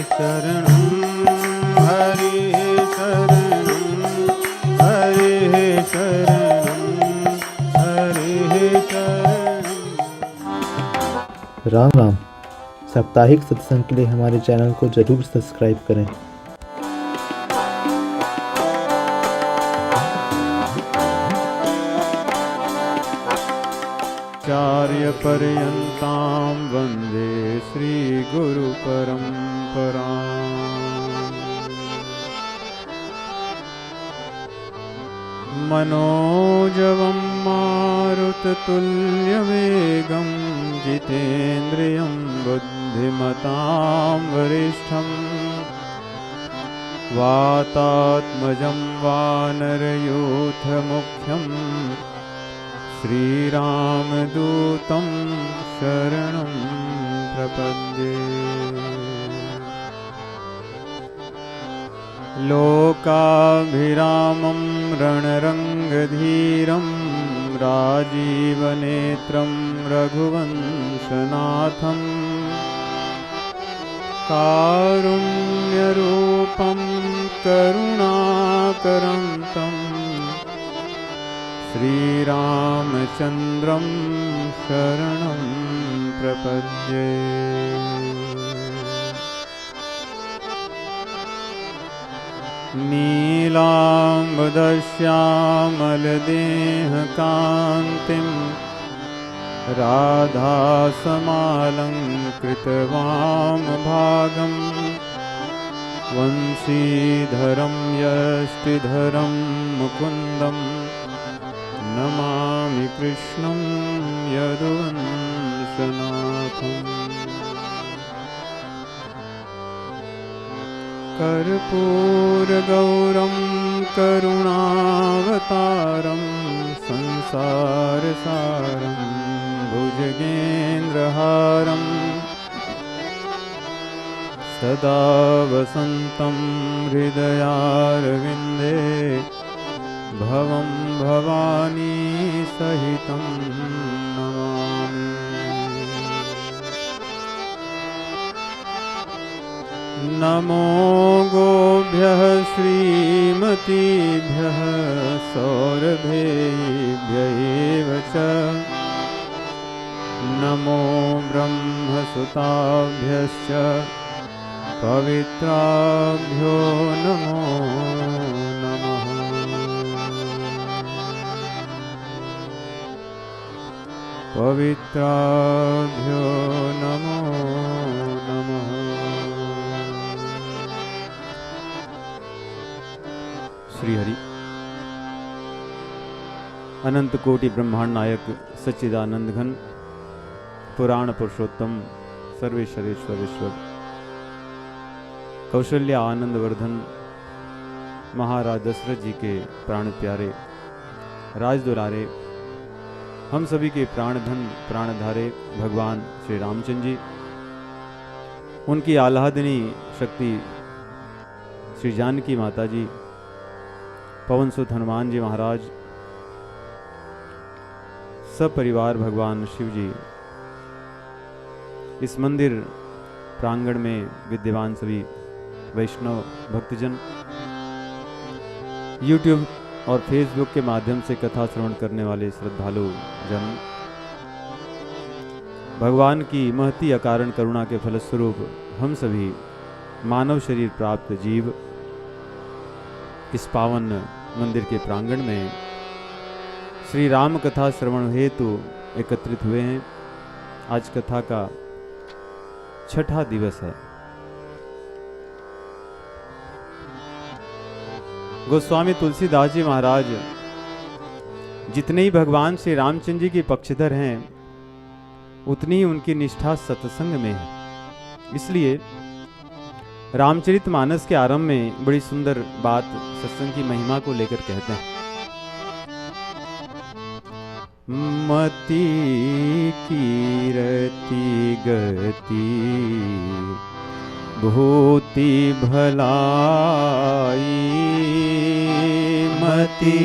शरणं हरिः शरणं हरिः शरणं हरिः शरणं। राम राम। साप्ताहिक सत्संग के लिए हमारे चैनल को जरूर सब्सक्राइब करें। आचार्य पर्यन्तां वन्दे श्रीगुरुपरम्पराम्। मनोजवं मारुततुल्यवेगं जितेन्द्रियं बुद्धिमतां वरिष्ठं वातात्मजं वानरयूथमुख्यं श्रीरामदूतं शरणं प्रपद्ये। लोकाभिरामं रणरङ्गधीरं राजीवनेत्रं रघुवंशनाथं कारुण्यरूपं करुणाकरं श्रीरामचन्द्रं शरणं प्रपद्ये। नीलाम्बुदश्यामलदेहकान्तिं राधासमालङ्कृतवामभागं वंशीधरं यष्टिधरं मुकुन्दं नमामि कृष्णं यदुवंशनाथम्। कर्पूरगौरं करुणावतारं संसारसारं भुजगेन्द्रहारं सदा वसन्तं हृदयारविन्दे भवं भवानी सहितं नमामि। नमो गोभ्यः श्रीमतीभ्यः सौरभेभ्यः एव च नमो ब्रह्मसुताभ्यश्च पवित्राभ्यो नमो नमः। पवित्राभ्यो नमो नमः। श्री हरि। अनंत कोटि ब्रह्मांड नायक सच्चिदानंद घन पुराण पुरुषोत्तम सर्वेश्वरेश्वर ईश्वर कौशल्य आनंद वर्धन महाराज दशरथ जी के प्राण प्यारे राज दुलारे हम सभी के प्राणधन प्राणधारे भगवान श्री रामचंद्र जी, उनकी आह्लादिनी शक्ति श्री जानकी माता जी, पवन सुत हनुमान जी महाराज, सब परिवार भगवान शिव जी, इस मंदिर प्रांगण में विद्यमान सभी वैष्णव भक्तजन, YouTube और फेसबुक के माध्यम से कथा श्रवण करने वाले श्रद्धालु जन, भगवान की महती अकारण करुणा के फलस्वरूप हम सभी मानव शरीर प्राप्त जीव इस पावन मंदिर के प्रांगण में श्री राम कथा श्रवण हेतु एकत्रित हुए हैं। आज कथा का छठा दिवस है। गोस्वामी तुलसीदास जी महाराज जितने ही भगवान श्री रामचंद्र जी के पक्षधर हैं, उतनी ही उनकी निष्ठा सत्संग में है। इसलिए रामचरितमानस के आरंभ में बड़ी सुंदर बात सत्संग की महिमा को लेकर कहते हैं। मति कीरति गति भूति भलाई, मति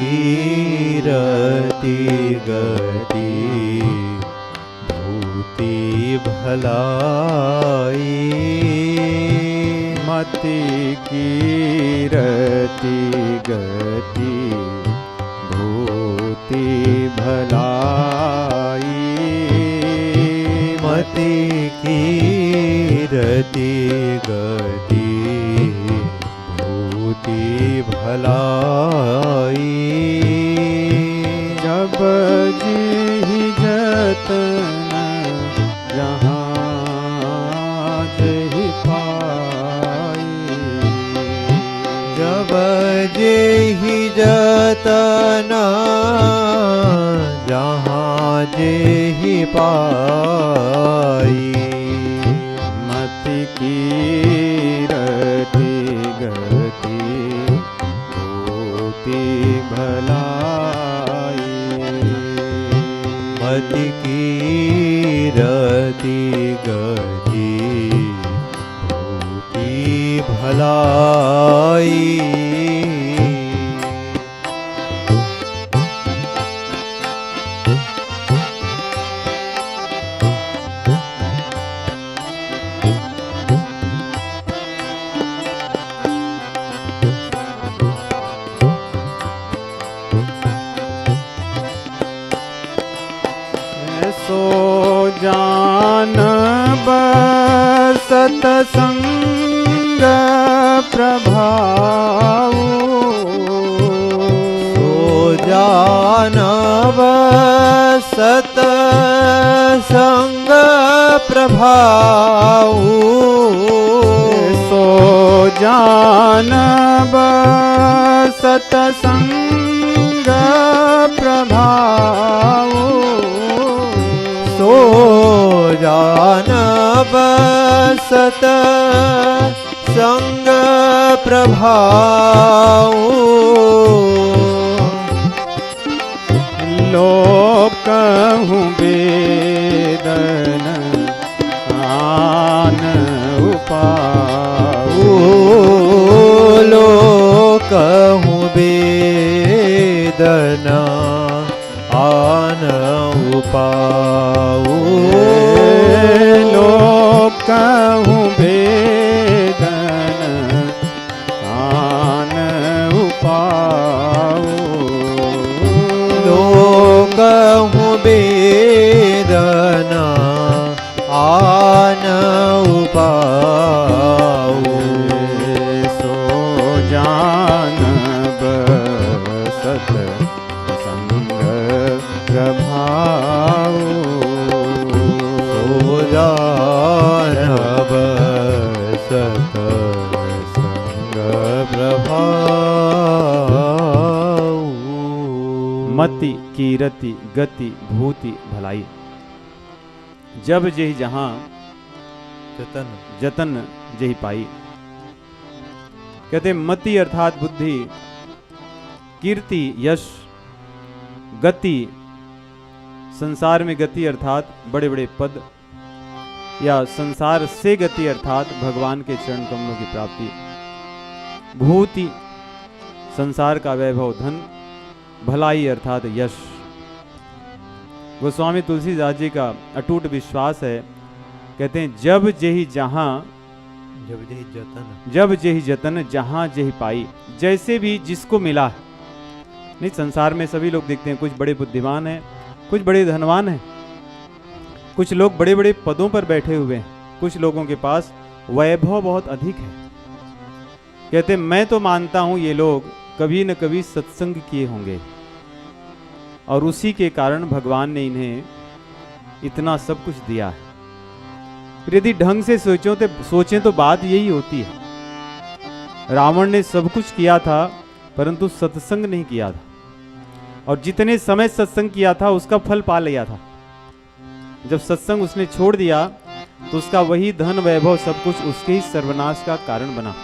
कीरति गति भूति भलाई, मति कीरति गति भूति भलाई मति कीरति गति भूति भलाई जब जी जतन जहाँ जही पाई जब जेहि जतना जहाँ जेहि पाई मति कीरति गति भूति भलाई मति कीरति गति भूति भलाई सो जान बसत संग प्रभाव सो जानव सत संग प्रभाव सो जान बसत संग प्रभाव सो जानव सत संग प्रभाव लोक कहूँ वेदन आन उपाऊ लोक कहूँ वेदना आन उपाऊ लोक कहूँ वेदन आन उपाऊ लोक कहूँ वेदना आन उपाऊ सो जान बसत संग प्रभाव सो जानव सत संग प्रभाव मति कीरति गति भूति भलाई जब जेहि जहां जतन जेहि पाई। कहते मति अर्थात बुद्धि, कीर्ति यश, गति संसार में गति अर्थात बड़े बड़े पद या संसार से गति अर्थात भगवान के चरण कमलों की प्राप्ति, भूति संसार का वैभव धन, भलाई अर्थात यश। गोस्वामी तुलसीदास जी का अटूट विश्वास है, कहते हैं जब जेहि जहां जब जेहि जतन जहां जेहि पाई। जैसे भी जिसको मिला है, नहीं संसार में सभी लोग देखते हैं, कुछ बड़े बुद्धिमान हैं, कुछ बड़े धनवान हैं, कुछ लोग बड़े बड़े पदों पर बैठे हुए हैं, कुछ लोगों के पास वैभव बहुत अधिक है। कहते मैं तो मानता हूं ये लोग कभी न कभी सत्संग किए होंगे और उसी के कारण भगवान ने इन्हें इतना सब कुछ दिया है। फिर यदि ढंग से सोचें तो बात यही होती है। रावण ने सब कुछ किया था परंतु सत्संग नहीं किया था, और जितने समय सत्संग किया था उसका फल पा लिया था। जब सत्संग उसने छोड़ दिया तो उसका वही धन वैभव सब कुछ उसके ही सर्वनाश का कारण बना,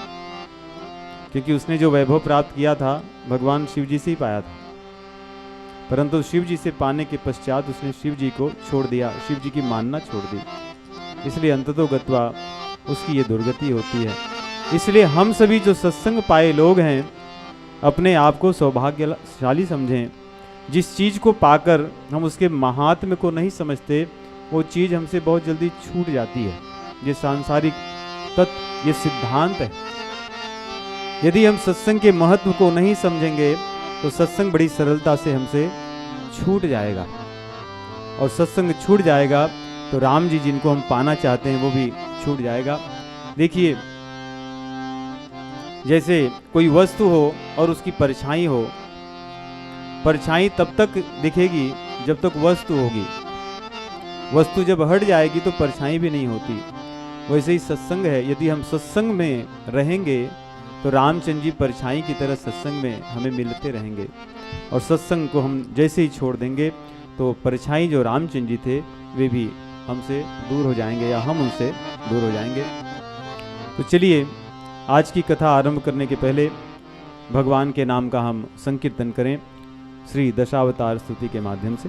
क्योंकि उसने जो वैभव प्राप्त किया था भगवान शिव जी से ही पाया था, परंतु शिव जी से पाने के पश्चात उसने शिव जी को छोड़ दिया, शिव जी की मानना छोड़ दी, इसलिए अंततो गत्वा उसकी ये दुर्गति होती है। इसलिए हम सभी जो सत्संग पाए लोग हैं अपने आप को सौभाग्यशाली समझें। जिस चीज को पाकर हम उसके महात्म्य को नहीं समझते वो चीज हमसे बहुत जल्दी छूट जाती है। ये सांसारिक तत्व, ये सिद्धांत है। यदि हम सत्संग के महत्व को नहीं समझेंगे तो सत्संग बड़ी सरलता से हमसे छूट जाएगा, और सत्संग छूट जाएगा तो राम जी जिनको हम पाना चाहते हैं वो भी छूट जाएगा। देखिए, जैसे कोई वस्तु हो और उसकी परछाई हो, परछाई तब तक दिखेगी जब तक वस्तु होगी, वस्तु जब हट जाएगी तो परछाई भी नहीं होती। वैसे ही सत्संग है, यदि हम सत्संग में रहेंगे तो रामचंद्र जी परछाई की तरह सत्संग में हमें मिलते रहेंगे, और सत्संग को हम जैसे ही छोड़ देंगे तो परछाई जो रामचंद्र जी थे वे भी हमसे दूर हो जाएंगे या हम उनसे दूर हो जाएंगे। तो चलिए, आज की कथा आरंभ करने के पहले भगवान के नाम का हम संकीर्तन करें श्री दशावतार स्तुति के माध्यम से।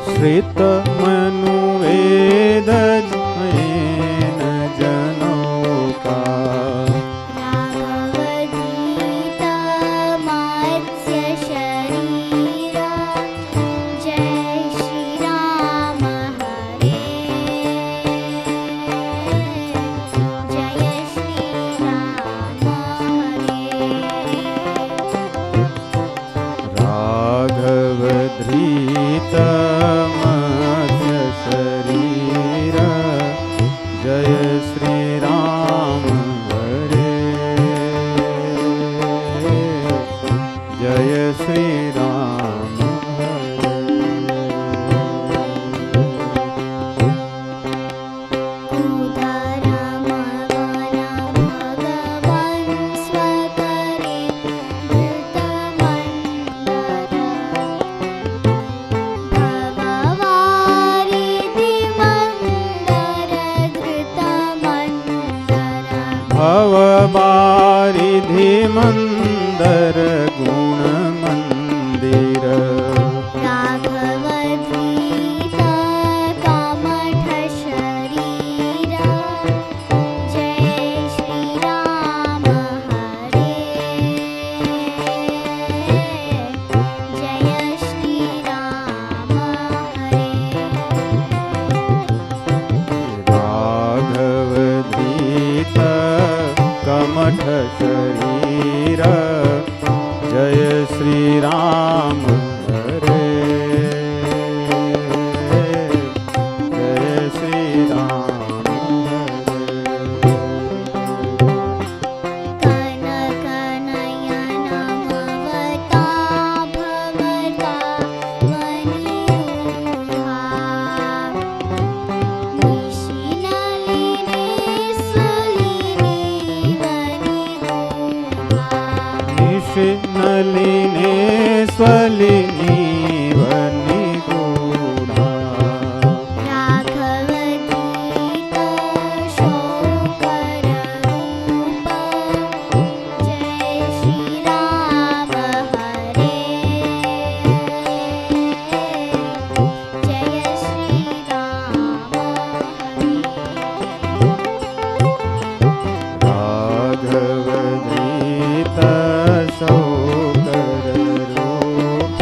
श्रित मनु वेद जैन जनों का, राघवदीत मत्स्य शरीरा, जय श्री राम हरे, जय श्री राम हरे। राघवधृत मत्स्य शरीर, जय श्री राम हरे, जय श्री राम हरे। उदरम वन भगवन् स्वकरे, धृतमण्डल भववारिधि मन्दर, धृतमण्डल भववारिधि मंदर गुण मंदिर, राघवदीत कमठ शरीरा, जय श्री राम हरे, जय श्री राम हरे। राघवधृत कमठ शरीर, जय श्री राम हरे, जय श्री राम हरे। कनकनयनमवता भवता वनिरूहा, निशिनलिने स्वलिने वनिगूढा, निशिनलिने स्वलिनी वनिगूढा, राघवदीत शोकररूप, जय श्री राम हरे, जय श्री राम हरे। राघवधृत शोकर रूप,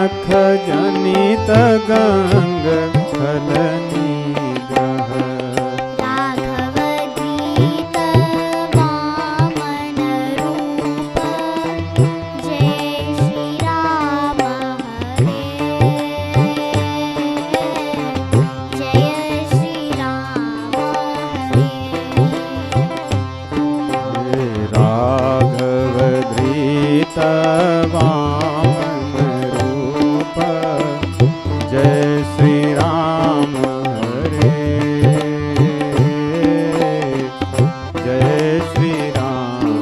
नख जनित गंग खलनी ग्रह राघवदीत वामन रूप जय श्री राम हरे जय श्री राम हरे राघवधृत वामन रूप जय श्री राम हरे जय श्री राम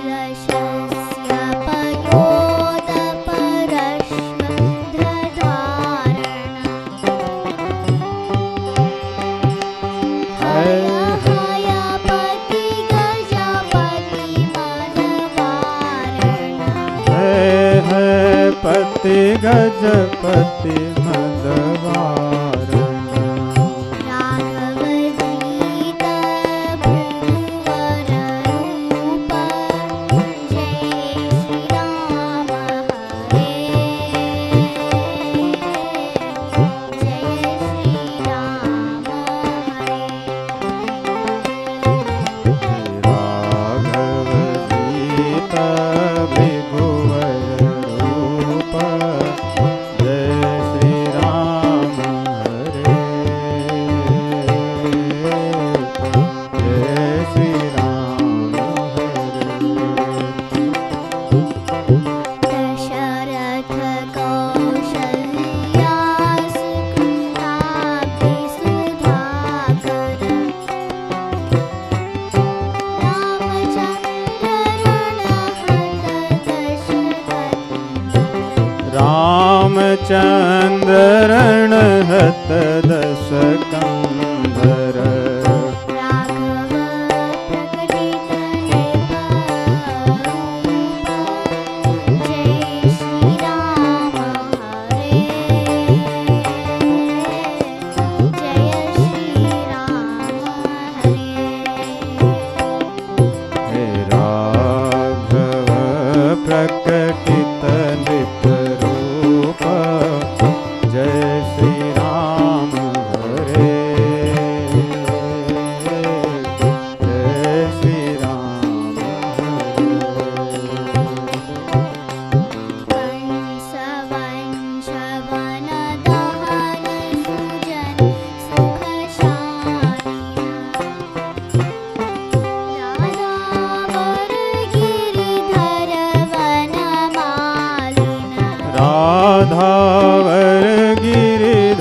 द्विजकुलशस्य पयोदपरश्वधारण हयपति गजपति मदवारण है पति गजपति मदवारण राघवदीत भृगुवर रूप जय श्री राम हरे जय श्री राम हरे राघवदीत भृगुवर रूप जय श्री राम हरे जय श्री राम हरे दशरथ कौशल्या सुकृताभि सुधाकर रामचंद्र हत दशकंधर राघव प्रकटित जय श्री राम हरे जय श्री राम हरे हे राघव प्रकटित नृप रूप जय श्री राम हरे जय श्री राम कंस वंशवन दहन सुजन सुख राधावर गिरिधर वनमालिन राधावर गिरिधर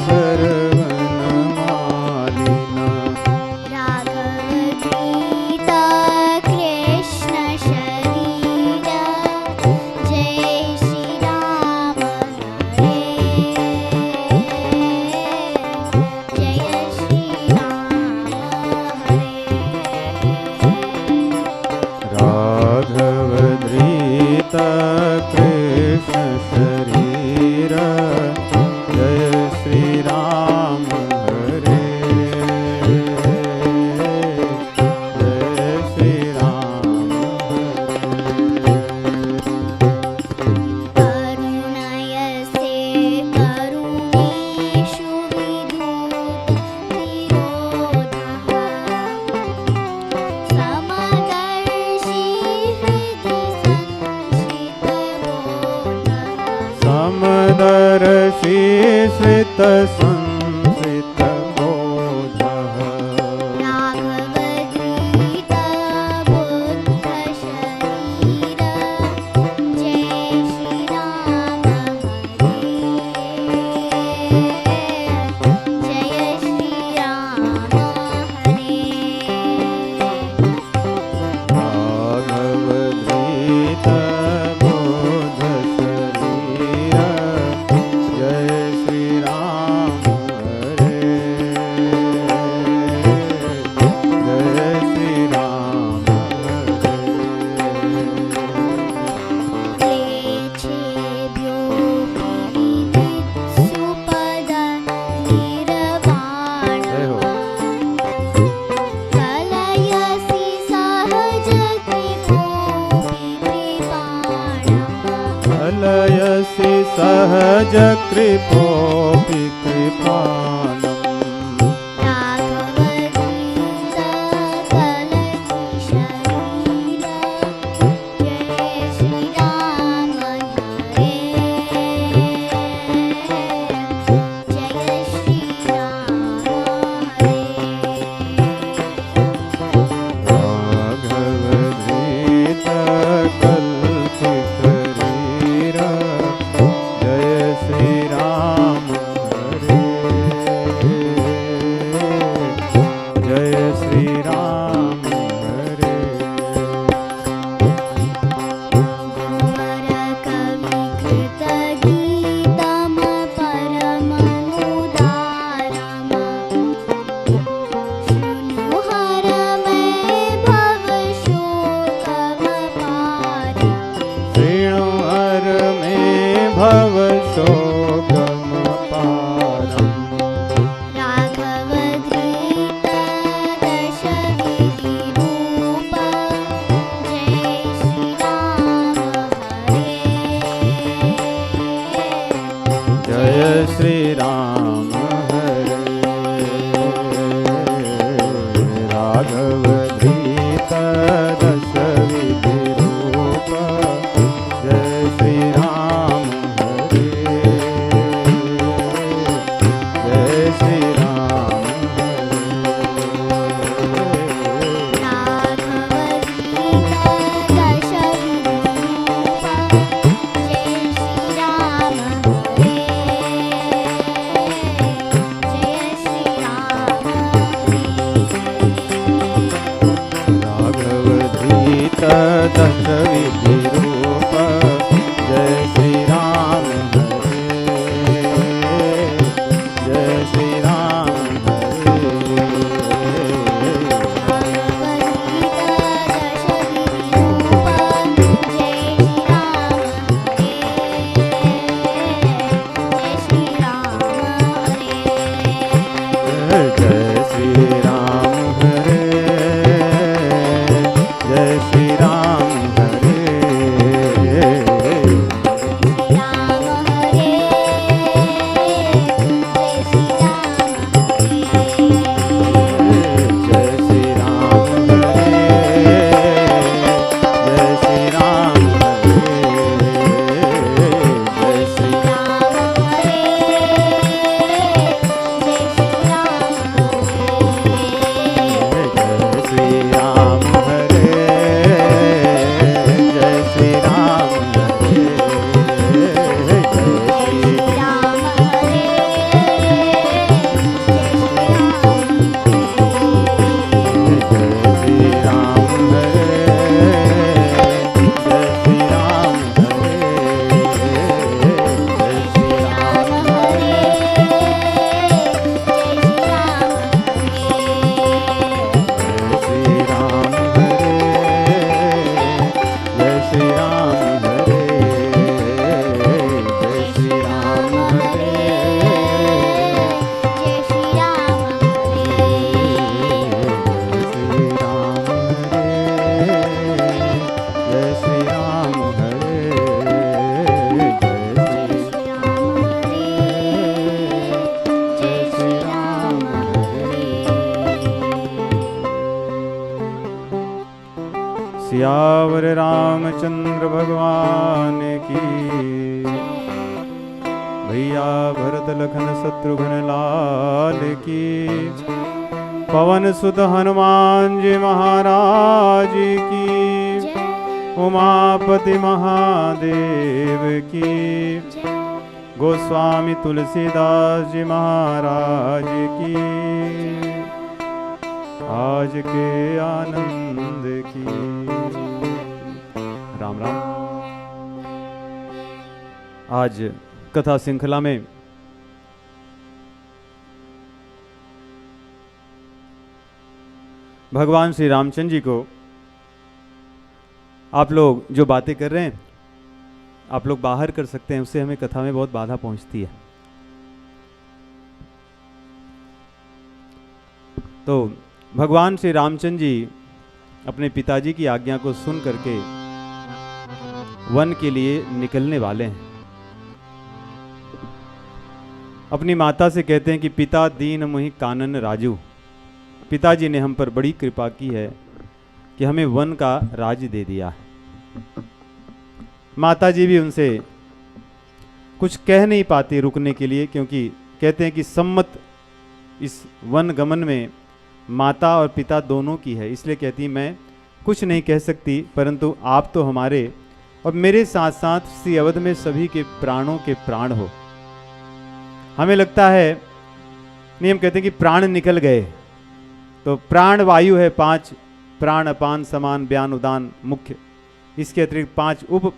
कृपोऽपि कृपाणम् सियावर रामचंद्र भगवान की। भैया भरत लखन शत्रुघ्न लाल की। पवन सुत हनुमान जी महाराज की। उमापति महादेव की। गोस्वामी तुलसीदास जी महाराज की। आज के आनंद की। राम राम। आज कथा श्रृंखला में भगवान श्री रामचंद्र जी को आप लोग जो बातें कर रहे हैं आप लोग बाहर कर सकते हैं, उससे हमें कथा में बहुत बाधा पहुंचती है। तो भगवान श्री रामचंद्र जी अपने पिताजी की आज्ञा को सुन करके वन के लिए निकलने वाले हैं। अपनी माता से कहते हैं कि पिता दीन मुहि कानन राजू। पिताजी ने हम पर बड़ी कृपा की है कि हमें वन का राज दे दिया। माता जी भी उनसे कुछ कह नहीं पाती रुकने के लिए, क्योंकि कहते हैं कि सम्मत इस वन गमन में माता और पिता दोनों की है, इसलिए कहती मैं कुछ नहीं कह सकती, परंतु आप तो हमारे और मेरे साथ साथ श्री अवध में सभी के प्राणों के प्राण हो। हमें लगता है, नहीं, हम कहते हैं कि प्राण निकल गए, तो प्राण वायु है 5, प्राण अपान समान ब्यान उदान मुख्य, इसके अतिरिक्त 5 उप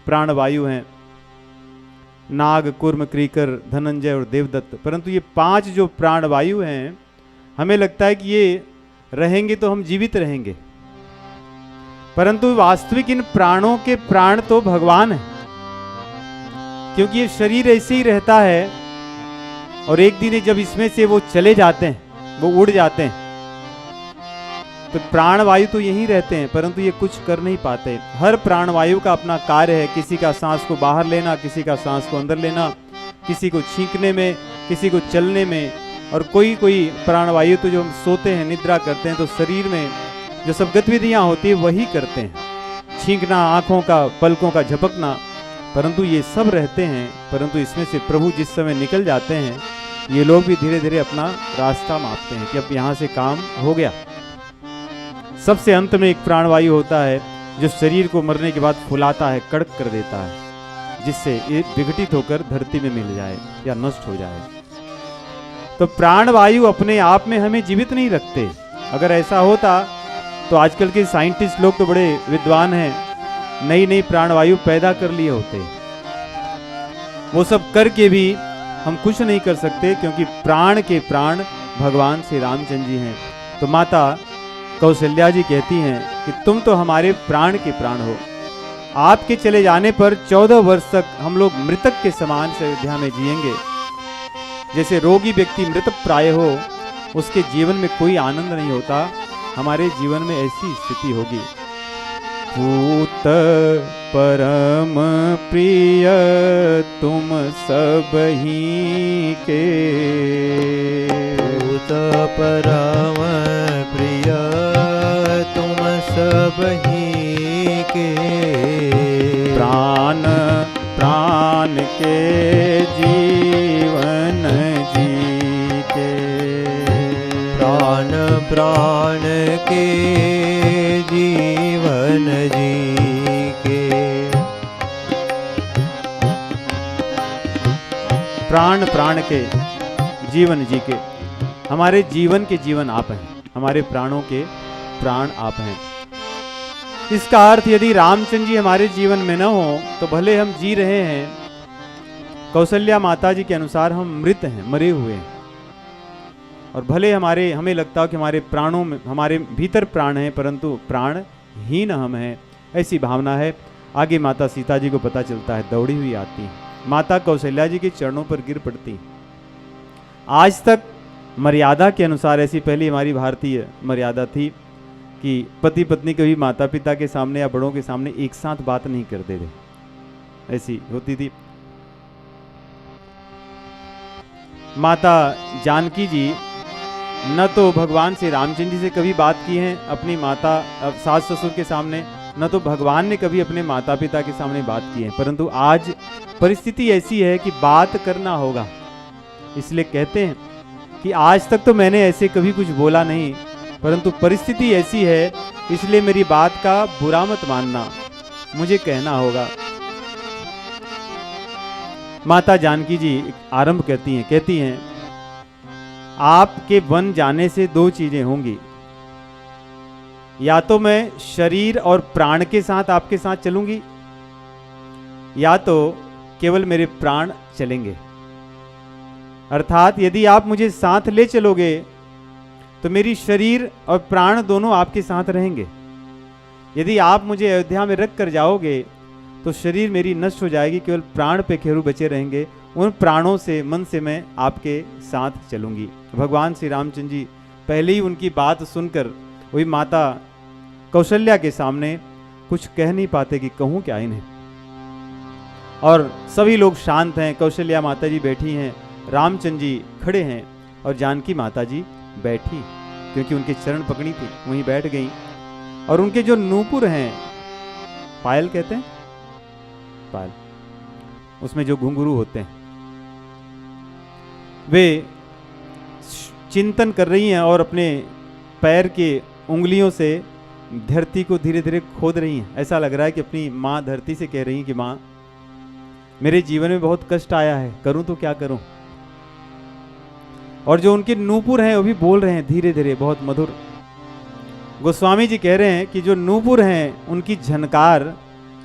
प्राण वायु हैं, नाग कुर्म क्रीकर धनंजय और देवदत्त। परंतु ये 5 जो प्राण वायु हैं, हमें लगता है कि ये रहेंगे तो हम जीवित रहेंगे, परंतु वास्तविक इन प्राणों के प्राण तो भगवान है, क्योंकि ये शरीर ऐसे ही रहता है और एक दिन जब इसमें से वो चले जाते हैं, वो उड़ जाते हैं, तो प्राण वायु तो यहीं रहते हैं, परंतु ये कुछ कर नहीं पाते। हर प्राण वायु का अपना कार्य है, किसी का सांस को बाहर लेना, किसी का सांस को अंदर लेना, किसी को छींकने में, किसी को चलने में, और कोई कोई प्राण वायु तो जो हम सोते हैं निद्रा करते हैं तो शरीर में जो सब गतिविधियां होती है वही करते हैं, छींकना, आंखों का पलकों का झपकना, परंतु ये सब रहते हैं। परंतु इसमें से प्रभु जिस समय निकल जाते हैं, ये लोग भी धीरे धीरे अपना रास्ता मापते हैं कि अब यहाँ से काम हो गया। सबसे अंत में एक प्राणवायु होता है जो शरीर को मरने के बाद फुलाता है, कड़क कर देता है, जिससे ये विघटित होकर धरती में मिल जाए या नष्ट हो जाए। तो प्राणवायु अपने आप में हमें जीवित नहीं रखते। अगर ऐसा होता तो आजकल के साइंटिस्ट लोग तो बड़े विद्वान हैं, नई नई प्राणवायु पैदा कर लिए होते। वो सब करके भी हम कुछ नहीं कर सकते, क्योंकि प्राण के प्राण भगवान श्री रामचंद्र जी हैं। तो माता कौशल्या जी कहती हैं कि तुम तो हमारे प्राण के प्राण हो। आपके चले जाने पर 14 वर्ष तक हम लोग मृतक के समान से अयोध्या में जिएंगे। जैसे रोगी व्यक्ति मृत प्राय हो, उसके जीवन में कोई आनंद नहीं होता, हमारे जीवन में ऐसी स्थिति होगी। पूत परम प्रिय तुम सब ही के, पूत परम प्रिय तुम सब ही के, प्राण प्राण के जीवन जी के, प्राण प्राण के जीवन जी के, प्राण प्राण के जीवन जी के। हमारे जीवन के जीवन आप हैं, हमारे प्राणों के प्राण आप हैं। इसका अर्थ यदि रामचंद्र जी हमारे जीवन में न हो तो भले हम जी रहे हैं, कौशल्या माता जी के अनुसार हम मृत हैं, मरे हुए हैं, और भले हमें लगता हो कि हमारे प्राणों में, हमारे भीतर प्राण हैं, परंतु प्राणहीन हम हैं, ऐसी भावना है। आगे माता सीता जी को पता चलता है, दौड़ी हुई आती है, माता कौशल्या जी के चरणों पर गिर पड़ती। आज तक मर्यादा के अनुसार, ऐसी पहली हमारी भारतीय मर्यादा थी कि पति पत्नी कभी माता पिता के सामने या बड़ों के सामने एक साथ बात नहीं करते थे, ऐसी होती थी। माता जानकी जी न तो भगवान श्री रामचंद्र जी से कभी बात की हैं अपनी माता सास ससुर के सामने, न तो भगवान ने कभी अपने माता पिता के सामने बात की है, परंतु आज परिस्थिति ऐसी है कि बात करना होगा। इसलिए कहते हैं कि आज तक तो मैंने ऐसे कभी कुछ बोला नहीं, परंतु परिस्थिति ऐसी है, इसलिए मेरी बात का बुरा मत मानना, मुझे कहना होगा। माता जानकी जी आरंभ कहती हैं आपके वन जाने से 2 चीजें होंगी, या तो मैं शरीर और प्राण के साथ आपके साथ चलूंगी, या तो केवल मेरे प्राण चलेंगे। अर्थात यदि आप मुझे साथ ले चलोगे तो मेरी शरीर और प्राण दोनों आपके साथ रहेंगे। यदि आप मुझे अयोध्या में रख कर जाओगे तो शरीर मेरी नष्ट हो जाएगी, केवल प्राण पे खेरू बचे रहेंगे। उन प्राणों से, मन से मैं आपके साथ चलूंगी। भगवान श्री रामचंद्र जी पहले ही उनकी बात सुनकर वही माता कौशल्या के सामने कुछ कह नहीं पाते कि कहूँ क्या इन्हें। और सभी लोग शांत हैं, कौशल्या माता जी बैठी हैं, रामचंद्र जी खड़े हैं और जानकी माता जी बैठी, क्योंकि उनके चरण पकड़ी थी, वहीं बैठ गई। और उनके जो नूपुर हैं, पायल कहते हैं, पायल, उसमें जो घुंघरू होते हैं, वे चिंतन कर रही हैं और अपने पैर के उंगलियों से धरती को धीरे धीरे खोद रही हैं। ऐसा लग रहा है कि अपनी माँ धरती से कह रही हैं कि माँ, मेरे जीवन में बहुत कष्ट आया है, करूं तो क्या करूं। और जो उनके नूपुर हैं वो भी बोल रहे हैं धीरे धीरे, बहुत मधुर। गोस्वामी जी कह रहे हैं कि जो नूपुर हैं उनकी झनकार,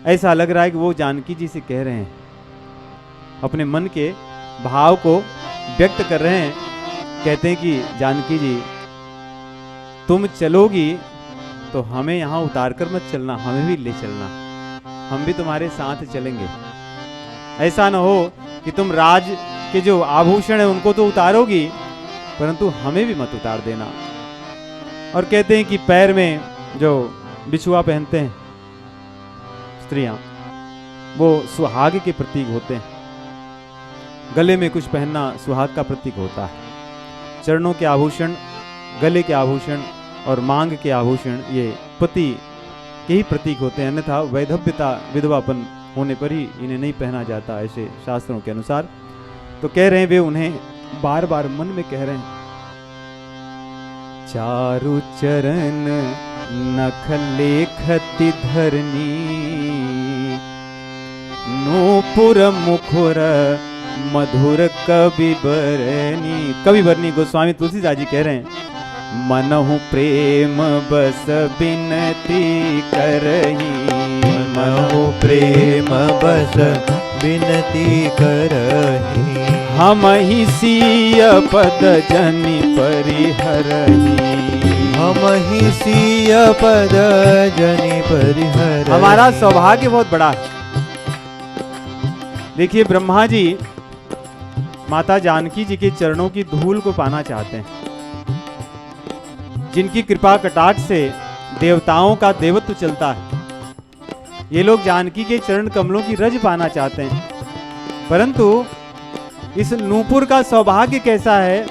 ऐसा लग रहा है कि वो जानकी जी से कह रहे हैं, अपने मन के भाव को व्यक्त कर रहे हैं। कहते हैं कि जानकी जी, तुम चलोगी तो हमें यहाँ उतार कर मत चलना, हमें भी ले चलना, हम भी तुम्हारे साथ चलेंगे। ऐसा ना हो कि तुम राज के जो आभूषण है उनको तो उतारोगी, परंतु हमें भी मत उतार देना। और कहते हैं कि पैर में जो बिछुआ पहनते हैं स्त्रियां, वो सुहाग के प्रतीक होते हैं। गले में कुछ पहनना सुहाग का प्रतीक होता है। चरणों के आभूषण, गले के आभूषण और मांग के आभूषण ये पति के ही प्रतीक होते हैं, अन्यथा वैधव्यता, विधवापन होने पर ही इन्हें नहीं पहना जाता, ऐसे शास्त्रों के अनुसार। तो कह रहे हैं वे, उन्हें बार बार मन में कह रहे हैं, चारु चरण नख लेखति धरनी, नूपुर मुखुर मधुर कवि बरनी। कवि बरनी गोस्वामी तुलसीदास जी कह रहे हैं, मनहु प्रेम बस बिनती करही, मनहु प्रेम बस बिनती करही, हम ही सीय पद जनि परिहरही, हम ही सीय पद जनि परिहरही। हमारा सौभाग्य बहुत बड़ा है। देखिए, ब्रह्मा जी माता जानकी जी के चरणों की धूल को पाना चाहते हैं, जिनकी कृपा कटाक्ष से देवताओं का देवत्व चलता है। ये लोग जानकी के चरण कमलों की रज पाना चाहते हैं, परंतु इस नूपुर का सौभाग्य कैसा है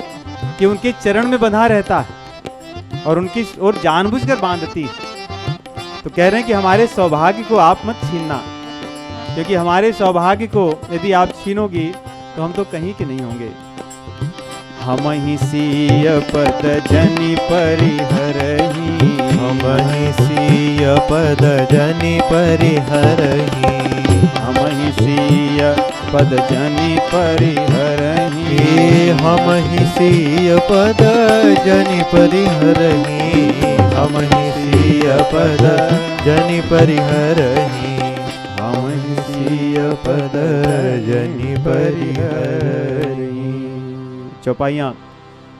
कि उनके चरण में बंधा रहता है और उनकी और जानबूझकर बांधती है। तो कह रहे हैं कि हमारे सौभाग्य को आप मत छीनना, क्योंकि हमारे सौभाग्य को यदि आप छीनोगी तो हम तो कहीं के नहीं होंगे। हम ही सीय पद जनि परिहरही, हम ही सीय पद जनि परिहरही, हम ही सीय पद जनि परिहरही, हम ही सीय पद जनि परिहरही, हम ही सीय पद जनि परिहरही, हम ही सीय पद जनि परिहरही। चौपाइयाँ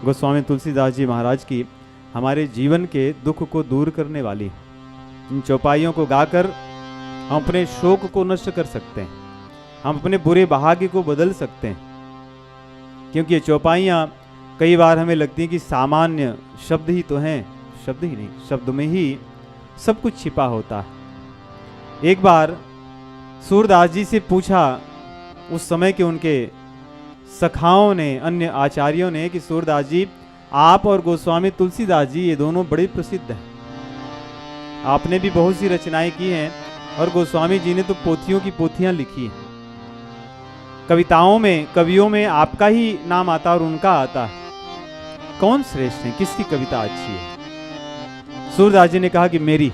गोस्वामी तुलसीदास जी महाराज की हमारे जीवन के दुख को दूर करने वाली। इन चौपाइयों को गाकर हम अपने शोक को नष्ट कर सकते हैं, हम अपने बुरे भाग्य को बदल सकते हैं। क्योंकि ये चौपाइयाँ कई बार हमें लगती हैं कि सामान्य शब्द ही तो हैं, शब्द ही नहीं, शब्द में ही सब कुछ छिपा होता है। एक बार सूरदास जी से पूछा उस समय के उनके सखाओं ने, अन्य आचार्यों ने, कि सूरदास जी, आप और गोस्वामी तुलसीदास जी ये दोनों बड़े प्रसिद्ध हैं, आपने भी बहुत सी रचनाएं की हैं और गोस्वामी जी ने तो पोथियों की पोथियां लिखी हैं। कविताओं में, कवियों में आपका ही नाम आता और उनका आता है। कौन श्रेष्ठ है, किसकी कविता अच्छी है? सूरदास जी ने कहा कि मेरी।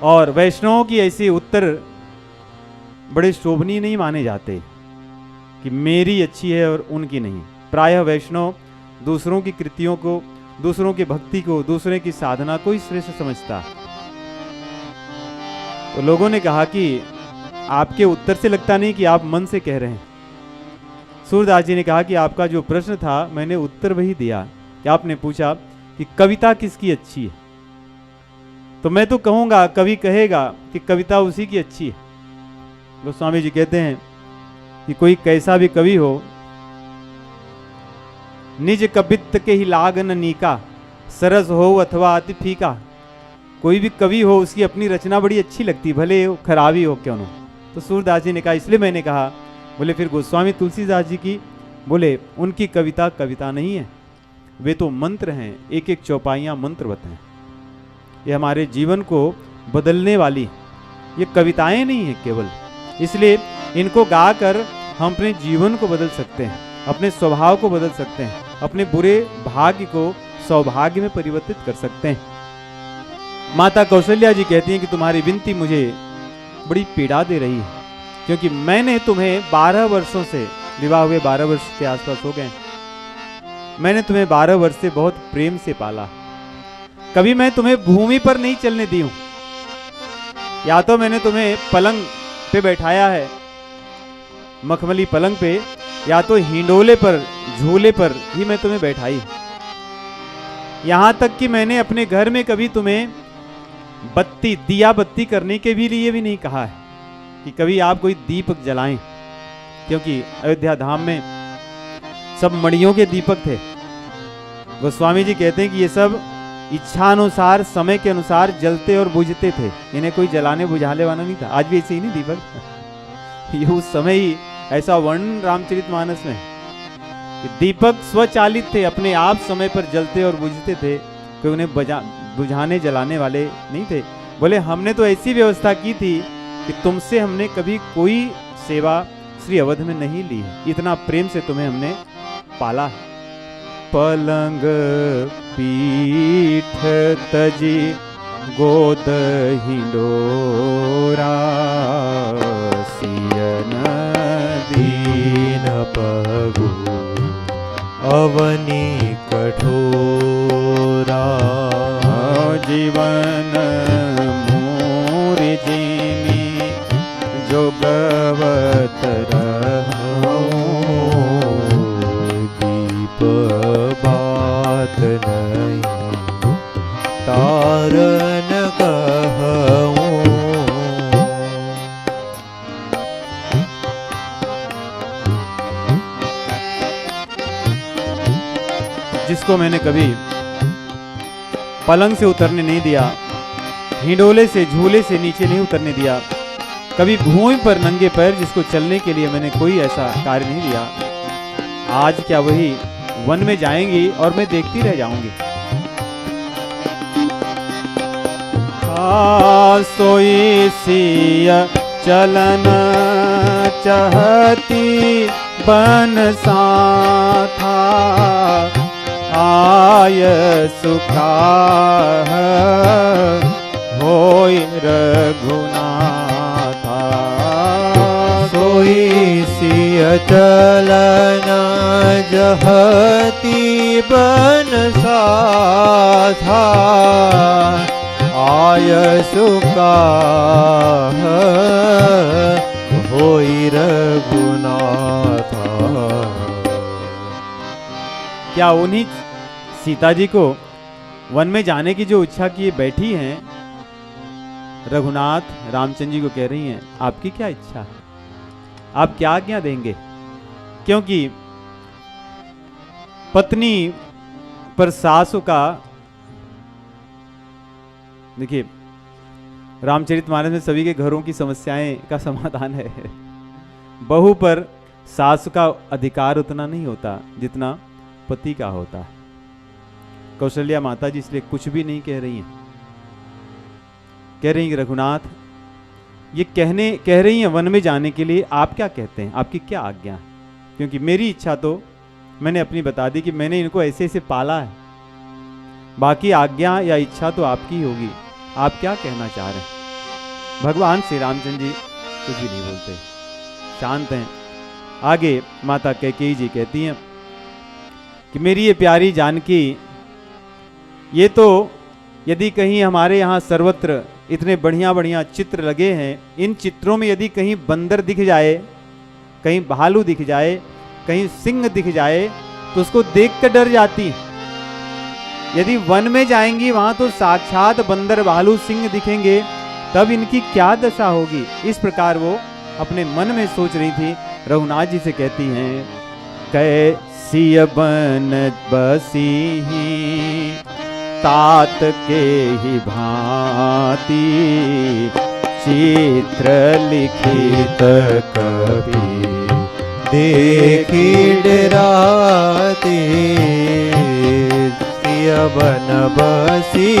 और वैष्णवों की ऐसी उत्तर बड़े शोभनीय नहीं माने जाते कि मेरी अच्छी है और उनकी नहीं। प्रायः वैष्णव दूसरों की कृतियों को, दूसरों की भक्ति को, दूसरे की साधना को ही श्रेष्ठ समझता है। तो लोगों ने कहा कि आपके उत्तर से लगता नहीं कि आप मन से कह रहे हैं। सूरदास जी ने कहा कि आपका जो प्रश्न था मैंने उत्तर वही दिया कि आपने पूछा कि कविता किसकी अच्छी है, तो मैं तो कहूंगा, कवि कहेगा कि कविता उसी की अच्छी है। गोस्वामी जी कहते हैं कि कोई कैसा भी कवि हो, निज कवित्त के ही लागन नीका, सरस हो अथवा अति फीका। कोई भी कवि हो, उसकी अपनी रचना बड़ी अच्छी लगती, भले खराबी हो क्यों न। तो सूरदास जी ने कहा, इसलिए मैंने कहा बोले फिर गोस्वामी तुलसीदास जी की, बोले उनकी कविता कविता नहीं है, वे तो मंत्र हैं, एक एक चौपाइयाँ मंत्रवत हैं। ये हमारे जीवन को बदलने वाली, ये कविताएं नहीं है केवल, इसलिए इनको गाकर हम अपने जीवन को बदल सकते हैं, अपने स्वभाव को बदल सकते हैं, अपने बुरे भाग्य को सौभाग्य में परिवर्तित कर सकते हैं। माता कौशल्या जी कहती हैं कि तुम्हारी विनती मुझे बड़ी पीड़ा दे रही है, क्योंकि मैंने तुम्हें 12 वर्षों से, विवाह हुए 12 वर्ष के आसपास हो गए, मैंने तुम्हें 12 वर्ष से बहुत प्रेम से पाला। कभी मैं तुम्हें भूमि पर नहीं चलने दी हूं, या तो मैंने तुम्हें पलंग पे बैठाया है, मखमली पलंग पे, या तो हिंडोले पर, झूले पर ही मैं तुम्हें बैठाई। यहां तक कि मैंने अपने घर में कभी तुम्हें बत्ती, दिया बत्ती करने के भी लिए भी नहीं कहा है कि कभी आप कोई दीपक जलाएं, क्योंकि अयोध्या धाम में सब मड़ियों के दीपक थे। गोस्वामी जी कहते हैं कि ये सब इच्छानुसार, समय के अनुसार जलते और बुझते थे, इन्हें कोई जलाने बुझाने वाला नहीं था। आज भी ऐसे ही नहीं दीपक ये उस समय ही ऐसा वर्णन रामचरितमानस में कि दीपक स्वचालित थे, अपने आप समय पर जलते और बुझते थे, कोई उन्हें बुझाने जलाने वाले नहीं थे। बोले हमने तो ऐसी व्यवस्था की थी कि तुमसे हमने कभी कोई सेवा श्री अवध में नहीं ली है, इतना प्रेम से तुम्हें हमने पाला है। पलंग पीठ तजी गोद हिंडोरा, सियन दीन पगु अवनी कठोरा, जीवन मोर जिमी जोगवत रहो, दीप बात नहीं तारन कहूँ। जिसको मैंने कभी पलंग से उतरने नहीं दिया, हिंडोले से, झूले से नीचे नहीं उतरने दिया, कभी भूमि पर नंगे पैर जिसको चलने के लिए मैंने कोई ऐसा कार्य नहीं दिया, आज क्या वही वन में जाएंगी और मैं देखती रह जाऊंगी। सोई सिया चलन चाहती बन साथा, आय सुखा होय रघुनाथा। सोई सिय चलन जहती बन साथा, आय सुखा होय रघुनाथा। क्या उन्हीं सीता जी को वन में जाने की जो इच्छा की बैठी हैं, रघुनाथ रामचंद्र जी को कह रही हैं आपकी क्या इच्छा है, आप क्या आज्ञा देंगे? क्योंकि पत्नी पर सासु का, देखिए रामचरितमानस में सभी के घरों की समस्याएं का समाधान है। बहू पर सासु का अधिकार उतना नहीं होता जितना पति का होता है। कौशल्या माता जी इसलिए कुछ भी नहीं कह रही हैं, कह रही हैं रघुनाथ ये कह रही हैं वन में जाने के लिए, आप क्या कहते हैं, आपकी क्या आज्ञा है? क्योंकि मेरी इच्छा तो मैंने अपनी बता दी कि मैंने इनको ऐसे ऐसे पाला है, बाकी आज्ञा या इच्छा तो आपकी होगी, आप क्या कहना चाह रहे हैं? भगवान श्री रामचंद्र जी कुछ भी नहीं बोलते, शांत हैं। आगे माता कैकेयी जी कहती हैं कि मेरी ये प्यारी जानकी, ये तो यदि कहीं हमारे यहाँ सर्वत्र इतने बढ़िया बढ़िया चित्र लगे हैं, इन चित्रों में यदि कहीं बंदर दिख जाए, कहीं भालू दिख जाए, कहीं सिंह दिख जाए तो उसको देख कर डर जाती। यदि वन में जाएंगी वहां तो साक्षात बंदर भालू सिंह दिखेंगे, तब इनकी क्या दशा होगी? इस प्रकार वो अपने मन में सोच रही थी। रघुनाथ जी से कहती हैं कैसी बन बसी तात के ही भांति, चित्र लिखित कवि देखी डराते सिय बन बसी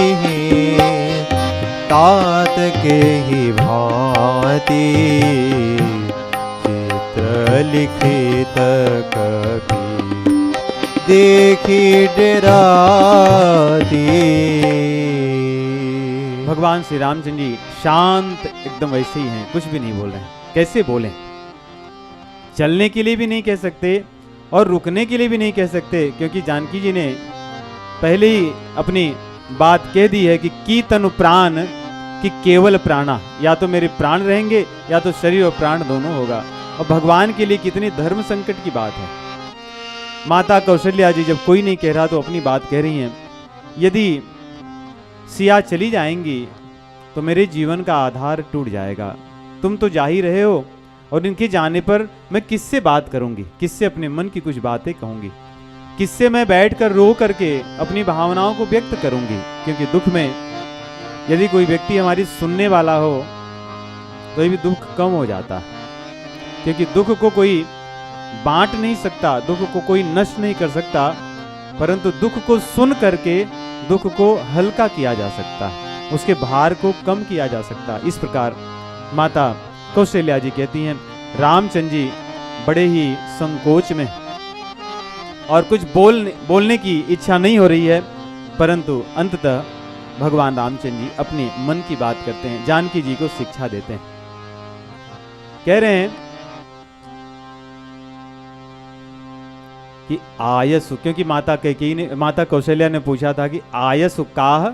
तात के ही भांति चित्र लिखित कभी देखी डराती। भगवान श्री रामचंद्र जी शांत एकदम वैसे ही हैं, कुछ भी नहीं बोल रहे हैं। कैसे बोलें? चलने के लिए भी नहीं कह सकते और रुकने के लिए भी नहीं कह सकते, क्योंकि जानकी जी ने पहले ही अपनी बात कह दी है कि तनु प्राण कि केवल प्राणा, या तो मेरे प्राण रहेंगे या तो शरीर और प्राण दोनों होगा। और भगवान के लिए कितनी धर्म संकट की बात है। माता कौशल्या जी जब कोई नहीं कह रहा तो अपनी बात कह रही हैं, यदि सिया चली जाएंगी तो मेरे जीवन का आधार टूट जाएगा। तुम तो जा ही रहे हो और इनके जाने पर मैं किससे बात करूंगी, किससे अपने मन की कुछ बातें कहूंगी, किससे मैं बैठकर रो करके अपनी भावनाओं को व्यक्त करूंगी। क्योंकि दुख में यदि कोई व्यक्ति हमारी सुनने वाला हो तो ये भी दुख कम हो जाता है। क्योंकि दुख को कोई बांट नहीं सकता, दुख को कोई नष्ट नहीं कर सकता, परंतु दुख को सुन करके दुख को हल्का किया जा सकता है, उसके भार को कम किया जा सकता है। इस प्रकार माता कौशल्या जी कहती हैं, रामचंद्र जी बड़े ही संकोच में और कुछ बोलने की इच्छा नहीं हो रही है, परंतु अंततः भगवान रामचंद्र जी अपने मन की बात करते हैं, जानकी जी को शिक्षा देते हैं। कह रहे हैं कि आयसु, क्योंकि माता कौशल्या ने पूछा था कि आयसु काह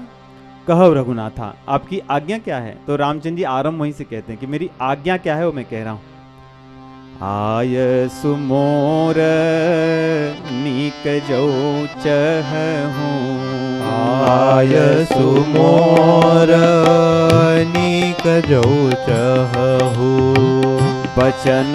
कहो रघुनाथा, आपकी आज्ञा क्या है? तो रामचंद्र जी आरंभ वहीं से कहते हैं कि मेरी आज्ञा क्या है वो मैं कह रहा हूं। आयसु मोर नीक जो चहूं, आयसु मोर नीक जो चहु बचन